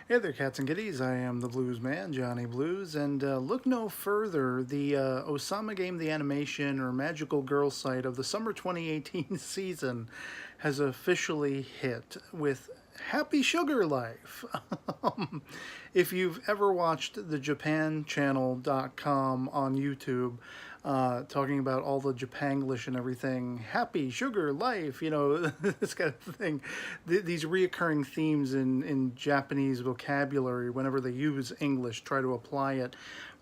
Hey there, cats and kitties. I am the Blues Man, Johnny Blues, and look no further. The Osama Game, the animation or magical girl site of the summer 2018 season has officially hit with Happy Sugar Life. If you've ever watched the JapanChannel.com on YouTube, talking about all the Japanglish and everything, happy sugar life, this kind of thing. These reoccurring themes in Japanese vocabulary whenever they use English, try to apply it,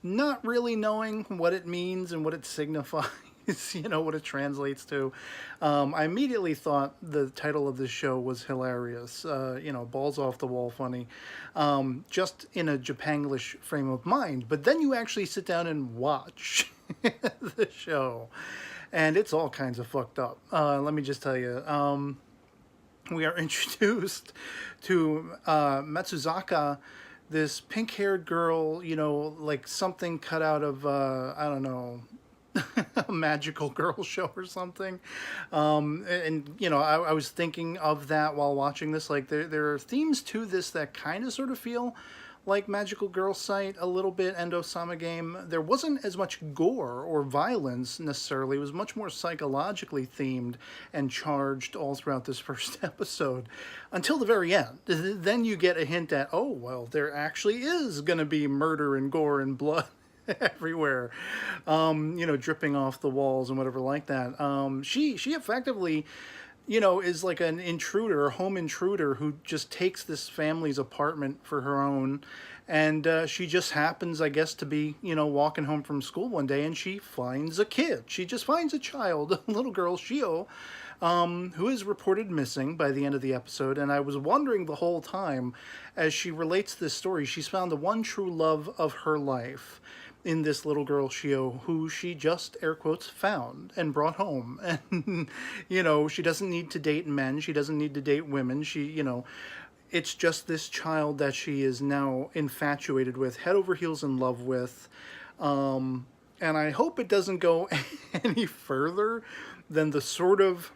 not really knowing what it means and what it signifies. What it translates to. I immediately thought the title of this show was hilarious. Balls off the wall funny, just in a Japanglish frame of mind. But then you actually sit down and watch the show, and it's all kinds of fucked up. Let me just tell you. We are introduced to Matsuzaka, this pink-haired girl, like something cut out of, I don't know, a magical girl show or something. I was thinking of that while watching this. Like, there are themes to this that kind of sort of feel like Magical Girl Site a little bit, and Osama Game. There wasn't as much gore or violence necessarily. It was much more psychologically themed and charged all throughout this first episode until the very end. Then you get a hint at, oh, well, there actually is going to be murder and gore and blood everywhere, dripping off the walls and whatever like that. She effectively, is like an intruder, a home intruder who just takes this family's apartment for her own. And she just happens, I guess, to be, walking home from school one day, and she finds a kid. She just finds a child, a little girl, Shio, who is reported missing by the end of the episode. And I was wondering the whole time, as she relates this story, she's found the one true love of her life in this little girl, Shio, who she just, air quotes, found and brought home. And, she doesn't need to date men. She doesn't need to date women. It's just this child that she is now infatuated with, head over heels in love with. And I hope it doesn't go any further than the sort of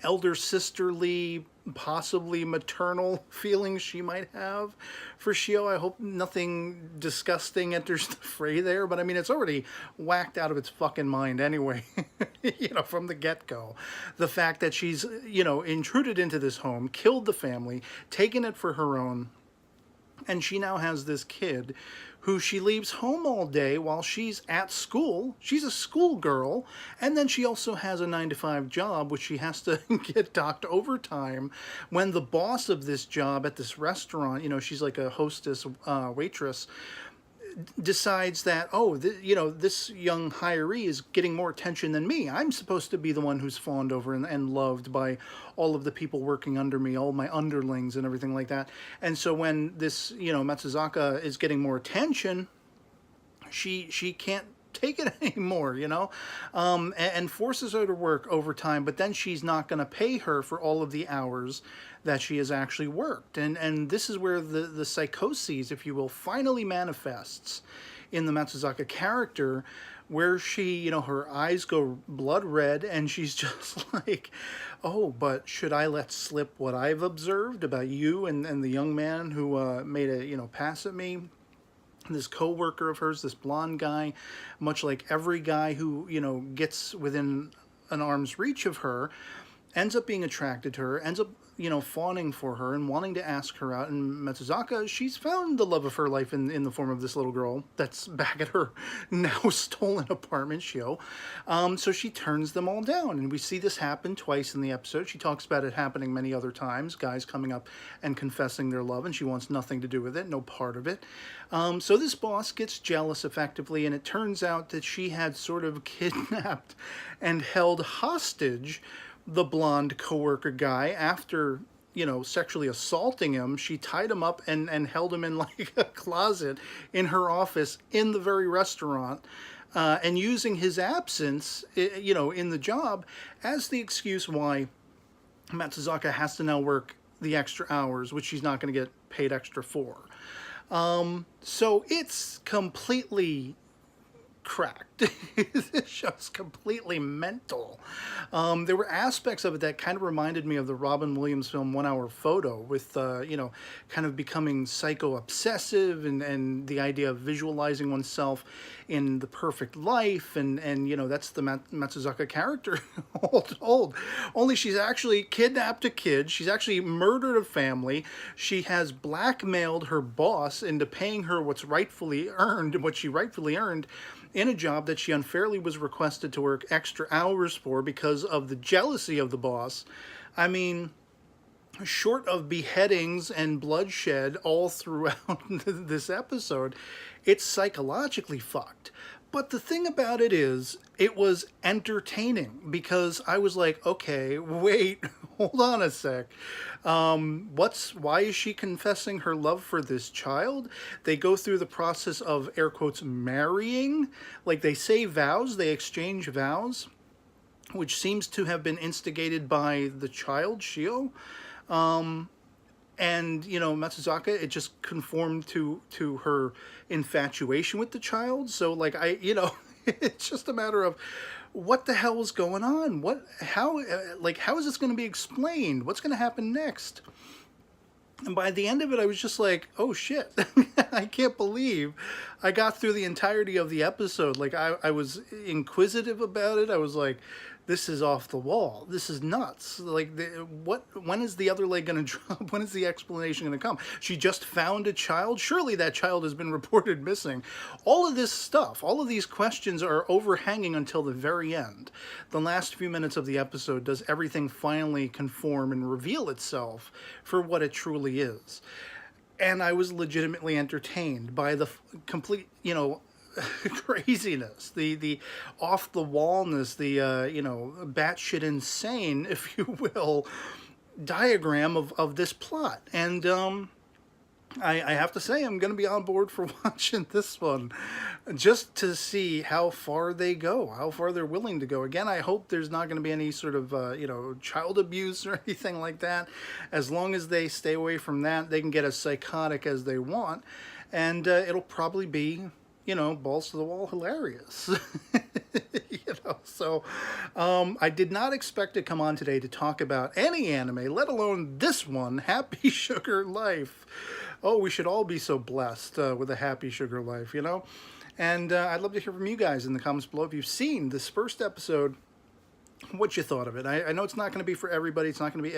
elder sisterly, possibly maternal feelings she might have for Shio. I hope nothing disgusting enters the fray there, but I mean, it's already whacked out of its fucking mind anyway, from the get-go. The fact that she's, intruded into this home, killed the family, taken it for her own, and she now has this kid who she leaves home all day while she's at school. She's a schoolgirl. And then she also has a 9-to-5 job, which she has to get docked overtime when the boss of this job at this restaurant, she's like a hostess, waitress, decides that, this young hiree is getting more attention than me. I'm supposed to be the one who's fawned over and loved by all of the people working under me, all my underlings and everything like that. And so when this, Matsuzaka is getting more attention, she can't take it anymore, and forces her to work overtime, but then she's not going to pay her for all of the hours that she has actually worked. And this is where the psychoses, if you will, finally manifests in the Matsuzaka character, where she, her eyes go blood red, and she's just like, oh, but should I let slip what I've observed about you and the young man who made a, pass at me? This co-worker of hers, this blonde guy, much like every guy who, gets within an arm's reach of her, ends up being attracted to her, ends up, fawning for her and wanting to ask her out. And Matsuzaka, she's found the love of her life in the form of this little girl that's back at her now stolen apartment, Shio. So she turns them all down. And we see this happen twice in the episode. She talks about it happening many other times, guys coming up and confessing their love, and she wants nothing to do with it, no part of it. So this boss gets jealous effectively, and it turns out that she had sort of kidnapped and held hostage the blonde coworker guy after, sexually assaulting him. She tied him up and held him in like a closet in her office in the very restaurant, and using his absence, in the job as the excuse why Matsuzaka has to now work the extra hours, which she's not going to get paid extra for. So it's completely cracked. This show's completely mental. There were aspects of it that kind of reminded me of the Robin Williams film 1 Hour Photo, with, you know, kind of becoming psycho-obsessive, and the idea of visualizing oneself in the perfect life, and you know, that's the Matsuzaka character, all told. Only she's actually kidnapped a kid, she's actually murdered a family, she has blackmailed her boss into paying her what she rightfully earned, in a job that she unfairly was requested to work extra hours for because of the jealousy of the boss. I mean, short of beheadings and bloodshed all throughout this episode, it's psychologically fucked. But the thing about it is, it was entertaining, because I was like, okay, wait, hold on a sec. Why is she confessing her love for this child? They go through the process of, air quotes, marrying. Like, they say vows, they exchange vows, which seems to have been instigated by the child, Shio. And, you know, Matsuzaka, it just conformed to her infatuation with the child. So, like, it's just a matter of, what the hell is going on? How is this going to be explained? What's going to happen next? And by the end of it, I was just like, oh shit, I can't believe I got through the entirety of the episode. Like, I was inquisitive about it. I was like, this is off the wall. This is nuts. Like, when is the other leg going to drop? When is the explanation going to come? She just found a child? Surely that child has been reported missing. All of this stuff, all of these questions are overhanging until the very end. The last few minutes of the episode does everything finally conform and reveal itself for what it truly is. And I was legitimately entertained by the complete, you know, craziness, the off the wallness, the you know, batshit insane, if you will, diagram of this plot. And I have to say, I'm going to be on board for watching this one, just to see how far they go, how far they're willing to go. Again, I hope there's not going to be any sort of, you know, child abuse or anything like that. As long as they stay away from that, they can get as psychotic as they want, and it'll probably be, you know, balls to the wall hilarious. You know, so I did not expect to come on today to talk about any anime, let alone this one, Happy Sugar Life. Oh, we should all be so blessed with a happy sugar life, you know? And I'd love to hear from you guys in the comments below if you've seen this first episode, what you thought of it. I know it's not going to be for everybody. It's not going to be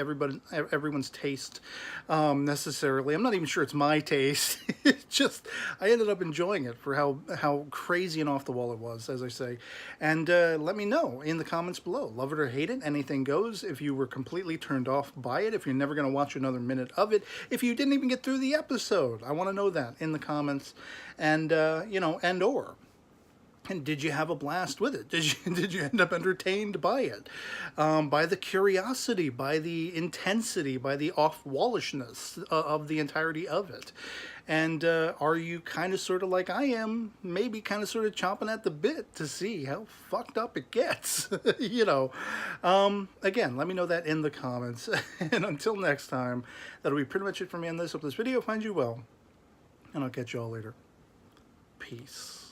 everyone's taste necessarily. I'm not even sure it's my taste. It's just, I ended up enjoying it for how crazy and off the wall it was, as I say. And let me know in the comments below. Love it or hate it. Anything goes. If you were completely turned off by it. If you're never going to watch another minute of it. If you didn't even get through the episode. I want to know that in the comments. And, you know, and did you have a blast with it? Did you end up entertained by it? By the curiosity, by the intensity, by the off-wallishness of the entirety of it? And are you kind of sort of like I am, maybe kind of sort of chomping at the bit to see how fucked up it gets? You know, again, let me know that in the comments. And until next time, that'll be pretty much it for me on this. Hope this video finds you well, and I'll catch you all later. Peace.